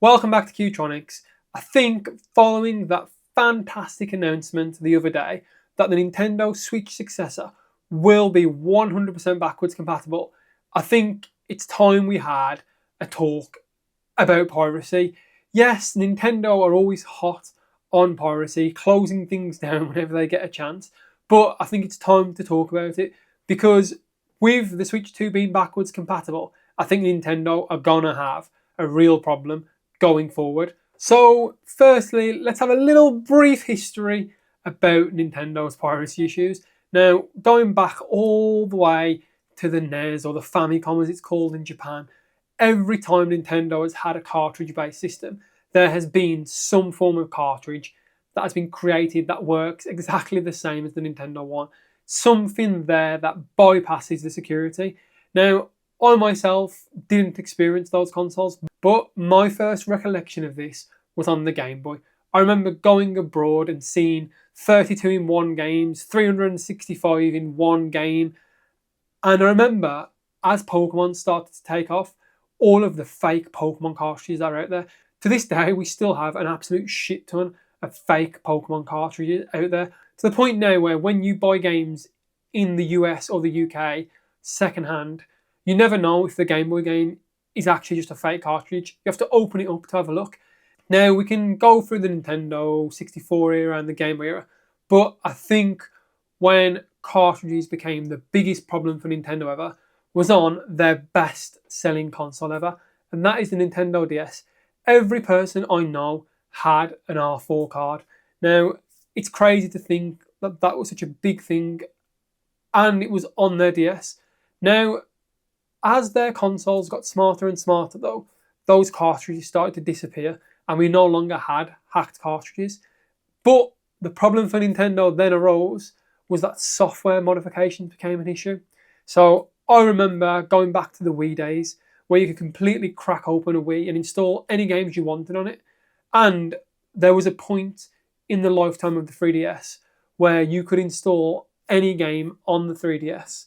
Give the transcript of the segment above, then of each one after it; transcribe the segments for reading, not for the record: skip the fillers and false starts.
Welcome back to Qtronics. I think following that fantastic announcement the other day that the Nintendo Switch successor will be 100% backwards compatible, I think it's time we had a talk about piracy. Yes, Nintendo are always hot on piracy, closing things down whenever they get a chance, but I think it's time to talk about it because with the Switch 2 being backwards compatible, I think Nintendo are gonna have a real problem going forward. So firstly, let's have a little brief history about Nintendo's piracy issues. Now, going back all the way to the NES, or the Famicom as it's called in Japan, every time Nintendo has had a cartridge-based system, there has been some form of cartridge that has been created that works exactly the same as the Nintendo one. Something there that bypasses the security. Now, I myself didn't experience those consoles, but my first recollection of this was on the Game Boy. I remember going abroad and seeing 32 in one games, 365 in one game, and I remember as Pokemon started to take off, all of the fake Pokemon cartridges that are out there. To this day, we still have an absolute shit ton of fake Pokemon cartridges out there, to the point now where when you buy games in the US or the UK secondhand, you never know if the Game Boy game is actually just a fake cartridge. You have to open it up to have a look. Now, we can go through the Nintendo 64 era and the Game Boy era, but I think when cartridges became the biggest problem for Nintendo ever was on their best selling console ever, and that is the Nintendo DS. Every person I know had an R4 card. Now, it's crazy to think that that was such a big thing and it was on their DS. Now, as their consoles got smarter and smarter though, those cartridges started to disappear and we no longer had hacked cartridges. But the problem for Nintendo then arose was that software modifications became an issue. So I remember going back to the Wii days where you could completely crack open a Wii and install any games you wanted on it. And there was a point in the lifetime of the 3DS where you could install any game on the 3DS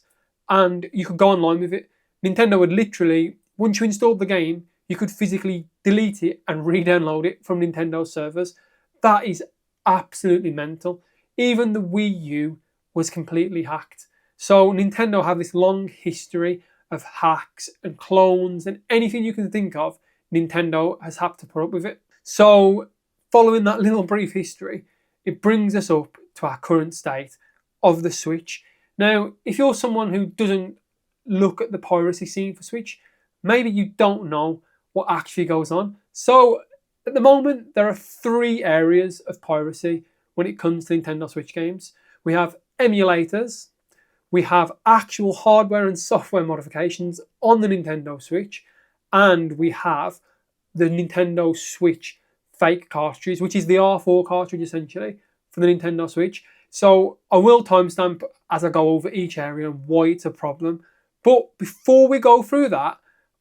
and you could go online with it. Nintendo would literally, once you installed the game, you could physically delete it and re-download it from Nintendo's servers. That is absolutely mental. Even the Wii U was completely hacked. So Nintendo have this long history of hacks and clones and anything you can think of, Nintendo has had to put up with it. So following that little brief history, it brings us up to our current state of the Switch. Now, if you're someone who doesn't look at the piracy scene for Switch, maybe you don't know what actually goes on. So at the moment, there are 3 areas of piracy when it comes to Nintendo Switch games. We have emulators, we have actual hardware and software modifications on the Nintendo Switch, and we have the Nintendo Switch fake cartridge, which is the R4 cartridge essentially for the Nintendo Switch. So I will timestamp as I go over each area and why it's a problem. But before we go through that,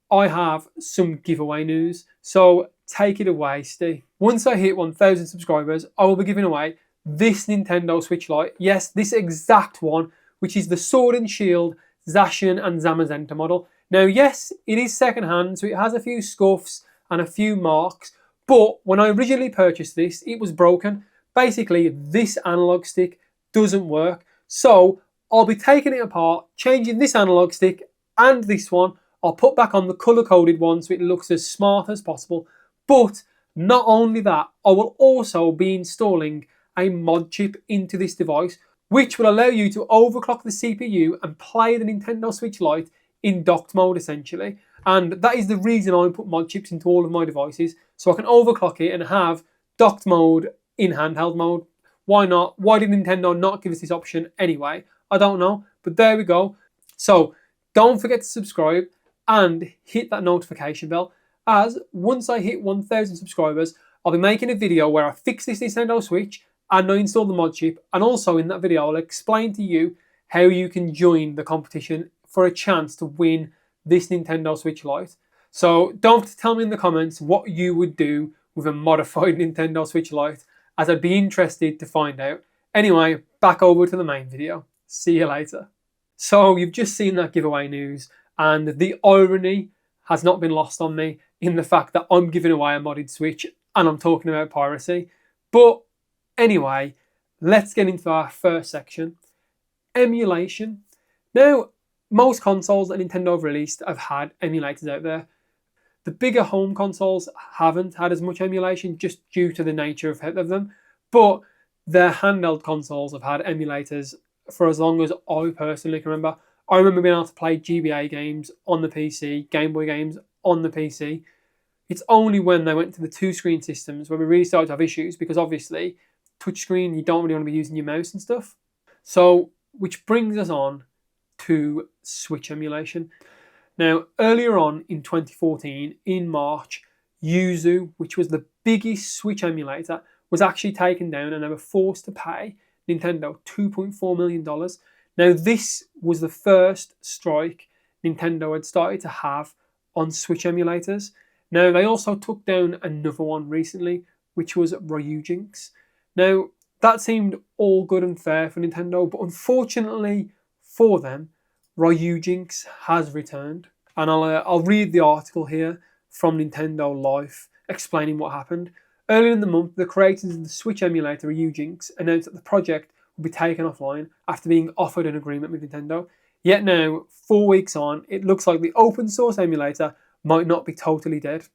I have some giveaway news. So take it away, Steve. Once I hit 1,000 subscribers, I will be giving away this Nintendo Switch Lite. Yes, this exact one, which is the Sword and Shield Zacian and Zamazenta model. Now, yes, it is secondhand, so it has a few scuffs and a few marks. But when I originally purchased this, it was broken. Basically, this analog stick doesn't work. So I'll be taking it apart, changing this analog stick and this one. I'll put back on the colour-coded one so it looks as smart as possible. But not only that, I will also be installing a mod chip into this device, which will allow you to overclock the CPU and play the Nintendo Switch Lite in docked mode essentially. And that is the reason I put mod chips into all of my devices, so I can overclock it and have docked mode in handheld mode. Why not? Why did Nintendo not give us this option anyway? I don't know, but there we go. So don't forget to subscribe and hit that notification bell, as once I hit 1,000 subscribers, I'll be making a video where I fix this Nintendo Switch and I install the mod chip, and also in that video I'll explain to you how you can join the competition for a chance to win this Nintendo Switch Lite. So don't forget to tell me in the comments what you would do with a modified Nintendo Switch Lite, as I'd be interested to find out. Anyway, back over to the main video. See you later. So you've just seen that giveaway news, and the irony has not been lost on me. in the fact that I'm giving away a modded Switch and I'm talking about piracy. But anyway, let's get into our first section, emulation. Now, most consoles that Nintendo have released have had emulators out there. The bigger home consoles haven't had as much emulation just due to the nature of them, but their handheld consoles have had emulators for as long as I personally can remember. I remember being able to play GBA games on the PC, Game Boy games on the PC. It's only when they went to the two-screen systems where we really started to have issues, because obviously, touchscreen, you don't really want to be using your mouse and stuff. So, which brings us on to Switch emulation. Now, earlier on in 2014, in March, Yuzu, which was the biggest Switch emulator, was actually taken down and they were forced to pay Nintendo $2.4 million. Now, this was the first strike Nintendo had started to have on Switch emulators. Now, they also took down another one recently, which was Ryujinx. Now, that seemed all good and fair for Nintendo, but unfortunately for them, Ryujinx has returned. And I'll read the article here from Nintendo Life explaining what happened. Earlier in the month, the creators of the Switch emulator Ryujinx announced that the project will be taken offline after being offered an agreement with Nintendo. Yet now, 4 weeks on, it looks like the open source emulator might not be totally dead.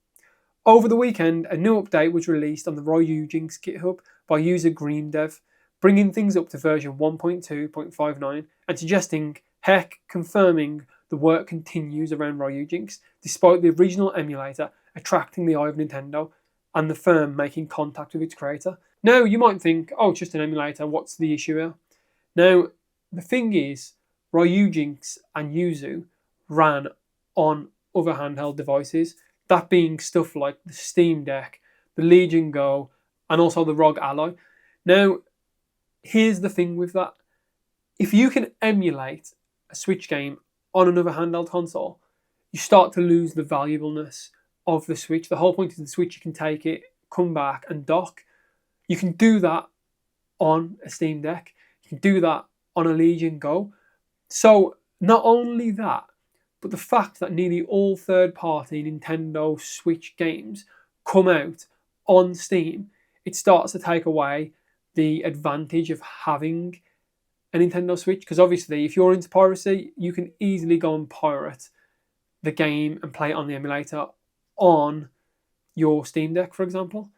Over the weekend, a new update was released on the Ryujinx GitHub by user GreenDev, bringing things up to version 1.2.59 and suggesting, confirming the work continues around Ryujinx, despite the original emulator attracting the eye of Nintendo and the firm making contact with its creator. Now, you might think, oh, it's just an emulator, what's the issue here? Now, the thing is, Ryujinx and Yuzu ran on other handheld devices, that being stuff like the Steam Deck, the Legion Go, and also the ROG Ally. Now, here's the thing with that. If you can emulate a Switch game on another handheld console, you start to lose the valuableness of the Switch. The whole point is the Switch, you can take it, come back and dock. You can do that on a Steam Deck. You can do that on a Legion Go. So not only that, but the fact that nearly all third-party Nintendo Switch games come out on Steam, it starts to take away the advantage of having a Nintendo Switch. Because obviously, if you're into piracy, you can easily go and pirate the game and play it on the emulator on your Steam Deck, for example.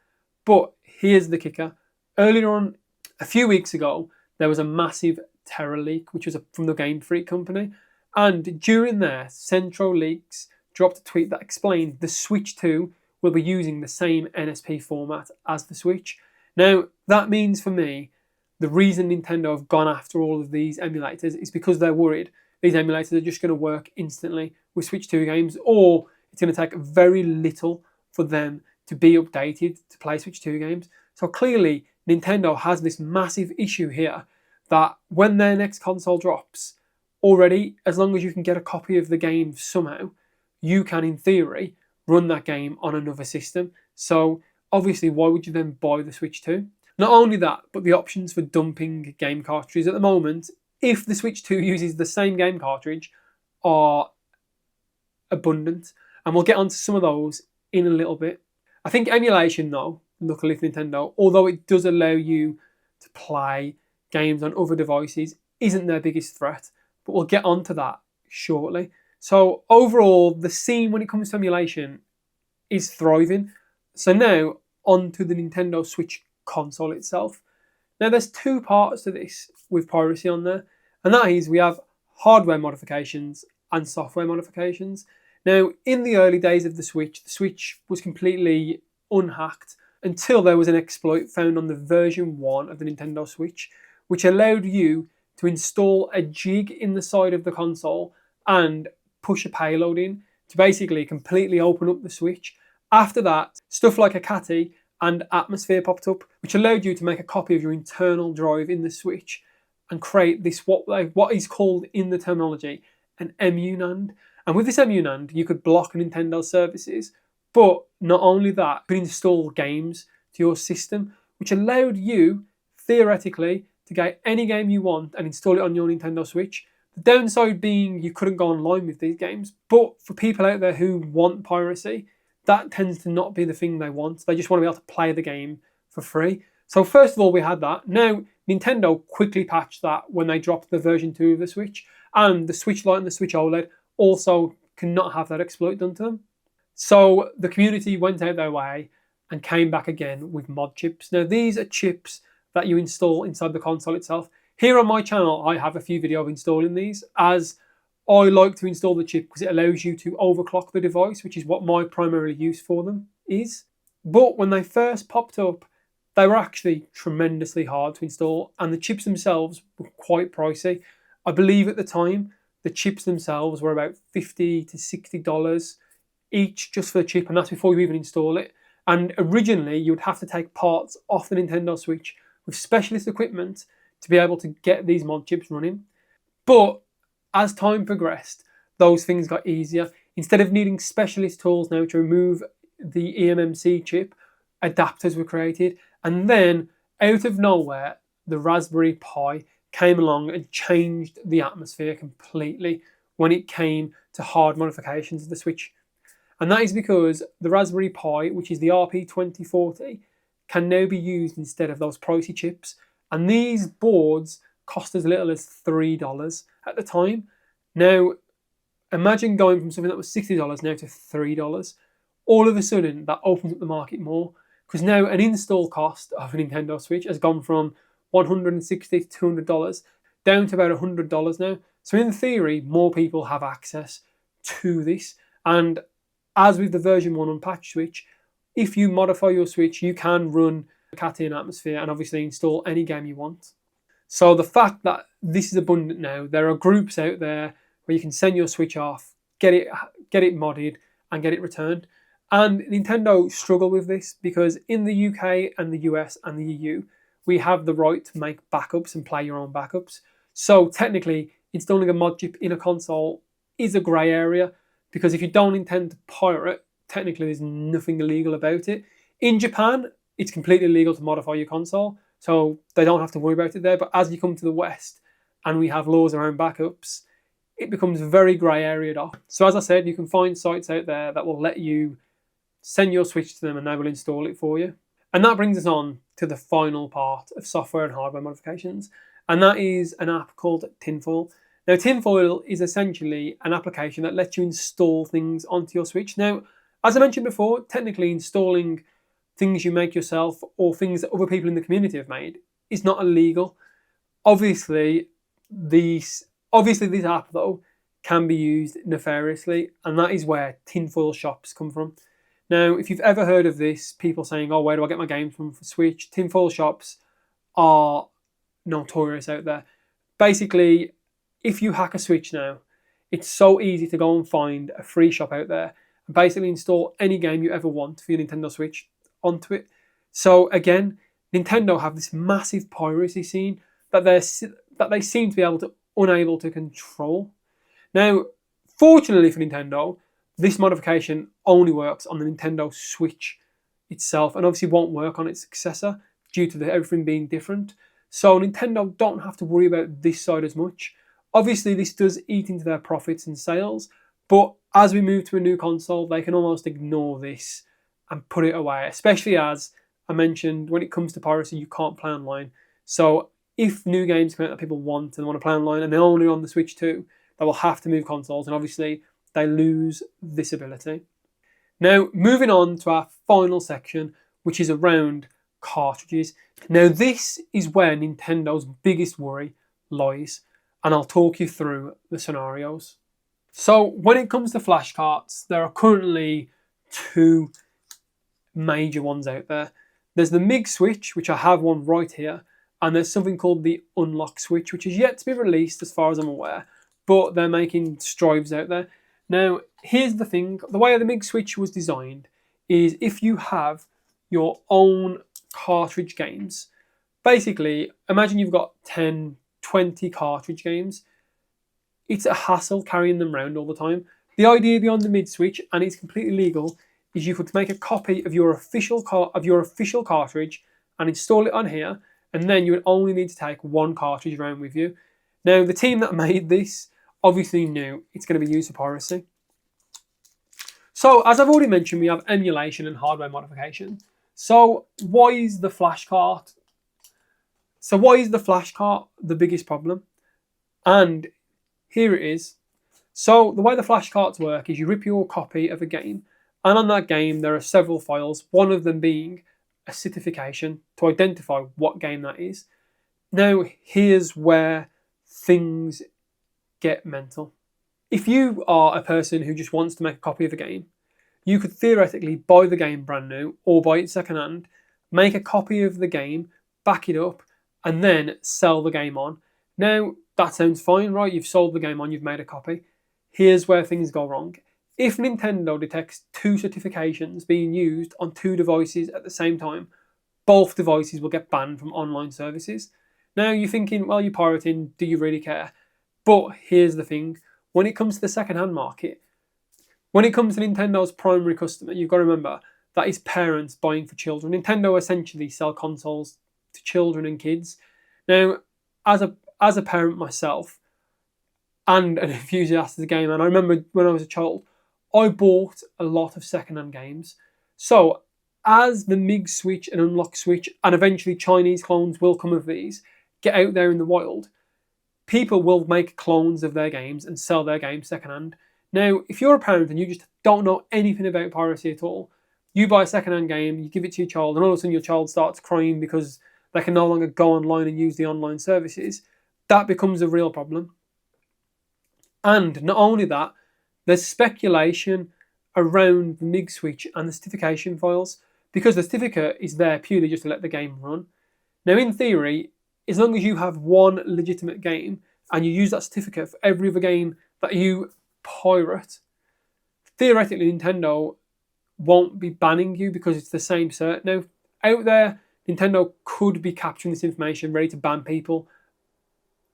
But here's the kicker. Earlier on, a few weeks ago, there was a massive terror leak, which was from the Game Freak company. And during there, Centro Leaks dropped a tweet that explained the Switch 2 will be using the same NSP format as the Switch. Now, that means for me, the reason Nintendo have gone after all of these emulators is because they're worried these emulators are just going to work instantly with Switch 2 games, or it's going to take very little for them to be updated to play Switch 2 games. So clearly, Nintendo has this massive issue here that when their next console drops, already, as long as you can get a copy of the game somehow, you can, in theory, run that game on another system. So obviously, why would you then buy the Switch 2? Not only that, but the options for dumping game cartridges at the moment, if the Switch 2 uses the same game cartridge, are abundant. And we'll get onto some of those in a little bit. I think emulation, though, luckily for Nintendo, although it does allow you to play games on other devices, isn't their biggest threat. But we'll get onto that shortly. So overall, the scene when it comes to emulation is thriving. So now, onto the Nintendo Switch console itself. Now, there's two parts to this with piracy on there, and that is we have hardware modifications and software modifications. Now, in the early days of the Switch was completely unhacked until there was an exploit found on the version 1 of the Nintendo Switch, which allowed you to install a jig in the side of the console and push a payload in to basically completely open up the Switch. After that, stuff like a Catty and Atmosphere popped up, which allowed you to make a copy of your internal drive in the Switch and create this what is called in the terminology an emunand. And with this emunand, you could block Nintendo services, but not only that, you could install games to your system, which allowed you, theoretically, to get any game you want and install it on your Nintendo Switch. The downside being you couldn't go online with these games, but for people out there who want piracy, that tends to not be the thing they want. They just want to be able to play the game for free. So first of all, we had that. Now, Nintendo quickly patched that when they dropped the version 2 of the Switch. And the Switch Lite and the Switch OLED also cannot have that exploit done to them. So the community went out their way and came back again with mod chips. Now, these are chips that you install inside the console itself. Here on my channel, I have a few videos of installing these, as I like to install the chip because it allows you to overclock the device, which is what my primary use for them is. But when they first popped up, they were actually tremendously hard to install, and the chips themselves were quite pricey. I believe at the time, the chips themselves were about $50 to $60 each just for the chip, and that's before you even install it. And originally, you would have to take parts off the Nintendo Switch with specialist equipment to be able to get these mod chips running. But as time progressed, those things got easier. Instead of needing specialist tools now to remove the eMMC chip, adapters were created. And then, out of nowhere, the Raspberry Pi came along and changed the atmosphere completely when it came to hard modifications of the Switch. And that is because the Raspberry Pi, which is the RP2040, can now be used instead of those pricey chips. And these boards cost as little as $3 at the time. Now, imagine going from something that was $60 now to $3. All of a sudden, that opens up the market more, because now an install cost of a Nintendo Switch has gone from $160 to $200 down to about $100 now. So in theory, more people have access to this. And as with the version 1 unpatched Switch, if you modify your Switch, you can run a Cat-in atmosphere and obviously install any game you want. So the fact that this is abundant now, there are groups out there where you can send your Switch off, get it modded, and get it returned. And Nintendo struggle with this because in the UK and the US and the EU, we have the right to make backups and play your own backups. So technically, installing a mod chip in a console is a grey area, because if you don't intend to pirate, technically there's nothing illegal about it. In Japan, it's completely legal to modify your console, so they don't have to worry about it there. But as you come to the West and we have laws around backups, it becomes a very grey area though. So as I said, you can find sites out there that will let you send your Switch to them and they will install it for you. And that brings us on to the final part of software and hardware modifications, and that is an app called Tinfoil. Now, Tinfoil is essentially an application that lets you install things onto your Switch. Now, as I mentioned before, technically installing things you make yourself or things that other people in the community have made is not illegal. Obviously, this app, though, can be used nefariously, and that is where tinfoil shops come from. Now, if you've ever heard of this, people saying, oh, where do I get my games from for Switch? Tinfoil shops are notorious out there. Basically, if you hack a Switch now, it's so easy to go and find a free shop out there and basically install any game you ever want for your Nintendo Switch onto it. So again, Nintendo have this massive piracy scene that they seem to be unable to control. Now, fortunately for Nintendo, this modification only works on the Nintendo Switch itself, and obviously won't work on its successor due to everything being different. So Nintendo don't have to worry about this side as much. Obviously, this does eat into their profits and sales, but as we move to a new console, they can almost ignore this and put it away, especially as I mentioned, when it comes to piracy, you can't play online. So if new games come out that people want and want to play online and they're only on the Switch too, they will have to move consoles, and obviously they lose this ability. Now, moving on to our final section, which is around cartridges. Now, this is where Nintendo's biggest worry lies, and I'll talk you through the scenarios. So when it comes to flash carts, there are currently two major ones out there. There's the MIG switch, which I have one right here, and there's something called the unlock switch, which is yet to be released as far as I'm aware, but they're making strides out there. Now, here's the thing. The way the MIG switch was designed is if you have your own cartridge games, basically, imagine you've got 10, 20 cartridge games. It's a hassle carrying them around all the time. The idea behind the MIG switch, and it's completely legal, is you could make a copy of your official cartridge and install it on here, and then you would only need to take one cartridge around with you. Now, the team that made this obviously knew it's going to be used for piracy. So as I've already mentioned, we have emulation and hardware modification. So why is the flashcard? So why is the flashcard the biggest problem? And here it is. So the way the flashcards work is you rip your copy of a game, and on that game there are several files, one of them being a certification to identify what game that is. Now here's where things get mental. If you are a person who just wants to make a copy of a game, you could theoretically buy the game brand new or buy it secondhand, make a copy of the game, back it up, and then sell the game on. Now, that sounds fine, right? You've sold the game on, you've made a copy. Here's where things go wrong. If Nintendo detects two certifications being used on two devices at the same time, both devices will get banned from online services. Now, you're thinking, well, you're pirating, do you really care? But here's the thing. When it comes to the second-hand market, when it comes to Nintendo's primary customer, you've got to remember that is parents buying for children. Nintendo essentially sell consoles to children and kids. Now, as a parent myself and an enthusiast of the game, and I remember when I was a child, I bought a lot of second-hand games. So, as the MiG Switch and Unlock Switch, and eventually Chinese clones will come of these, get out there in the wild, people will make clones of their games and sell their games secondhand. Now, if you're a parent and you just don't know anything about piracy at all, you buy a secondhand game, you give it to your child, and all of a sudden your child starts crying because they can no longer go online and use the online services, that becomes a real problem. And not only that, there's speculation around the MiG switch and the certification files because the certificate is there purely just to let the game run. Now, in theory, as long as you have one legitimate game and you use that certificate for every other game that you pirate, theoretically Nintendo won't be banning you because it's the same cert. Now, out there, Nintendo could be capturing this information, ready to ban people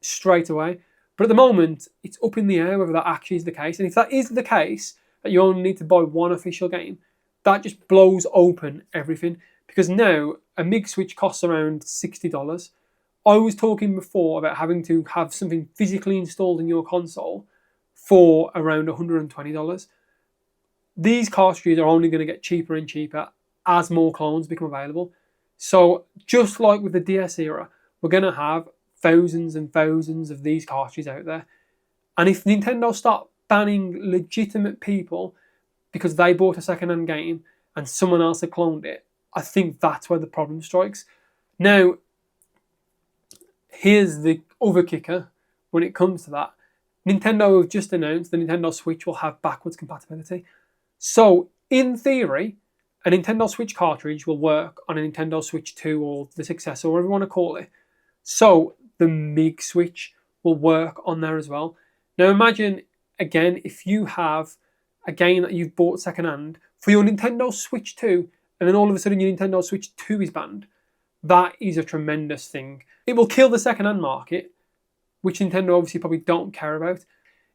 straight away. But at the moment, it's up in the air whether that actually is the case. And if that is the case, that you only need to buy one official game, that just blows open everything. Because now, a MiG switch costs around $60. I was talking before about having to have something physically installed in your console for around $120. These cartridges are only going to get cheaper and cheaper as more clones become available. So just like with the DS era, we're going to have thousands and thousands of these cartridges out there. And if Nintendo start banning legitimate people because they bought a second-hand game and someone else had cloned it, I think that's where the problem strikes. Now, here's the other kicker when it comes to that. Nintendo have just announced the Nintendo Switch will have backwards compatibility. So, in theory, a Nintendo Switch cartridge will work on a Nintendo Switch 2 or the successor, or whatever you want to call it. So, the MiG Switch will work on there as well. Now, imagine, again, if you have a game that you've bought secondhand for your Nintendo Switch 2, and then all of a sudden your Nintendo Switch 2 is banned. That is a tremendous thing. It will kill the second-hand market, which Nintendo obviously probably don't care about.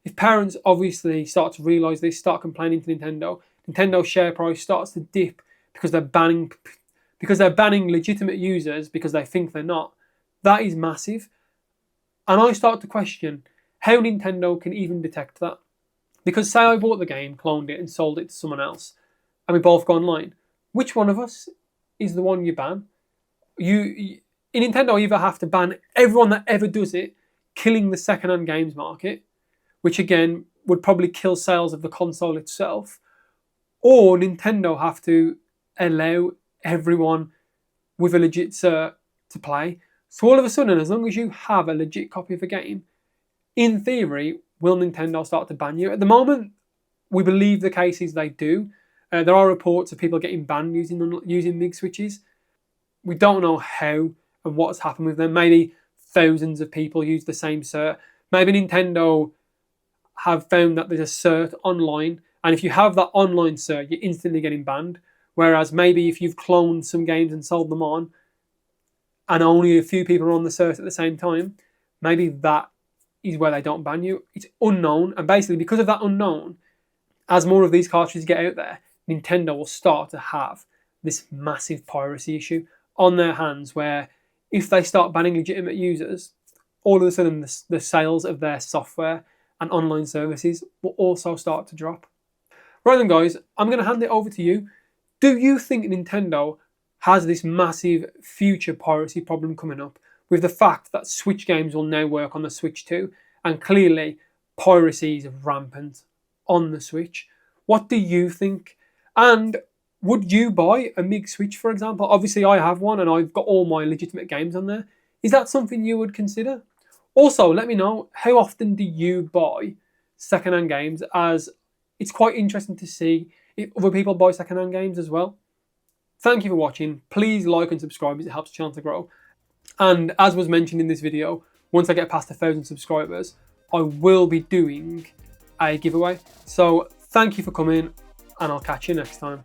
If parents obviously start to realise this, start complaining to Nintendo, Nintendo's share price starts to dip because they're banning legitimate users because they think they're not. That is massive. And I start to question how Nintendo can even detect that. Because say I bought the game, cloned it, and sold it to someone else, and we both go online. Which one of us is the one you ban? In Nintendo either have to ban everyone that ever does it, killing the second-hand games market, which again would probably kill sales of the console itself, or Nintendo have to allow everyone with a legit cert to play. So all of a sudden, as long as you have a legit copy of a game, in theory, will Nintendo start to ban you? At the moment, we believe the cases they do. There are reports of people getting banned using MiG switches. We don't know how and what's happened with them. Maybe thousands of people use the same cert. Maybe Nintendo have found that there's a cert online, and if you have that online cert, you're instantly getting banned. Whereas maybe if you've cloned some games and sold them on, and only a few people are on the cert at the same time, maybe that is where they don't ban you. It's unknown, and basically because of that unknown, as more of these cartridges get out there, Nintendo will start to have this massive piracy issue on their hands where if they start banning legitimate users, all of a sudden the sales of their software and online services will also start to drop. Right then, guys, I'm going to hand it over to you. Do you think Nintendo has this massive future piracy problem coming up with the fact that Switch games will now work on the Switch too, and clearly piracy is rampant on the Switch? What do you think? And would you buy a MiG Switch, for example? Obviously, I have one and I've got all my legitimate games on there. Is that something you would consider? Also, let me know, how often do you buy secondhand games, as it's quite interesting to see if other people buy secondhand games as well. Thank you for watching. Please like and subscribe as it helps the channel to grow. And as was mentioned in this video, once I get past 1,000 subscribers, I will be doing a giveaway. So thank you for coming, and I'll catch you next time.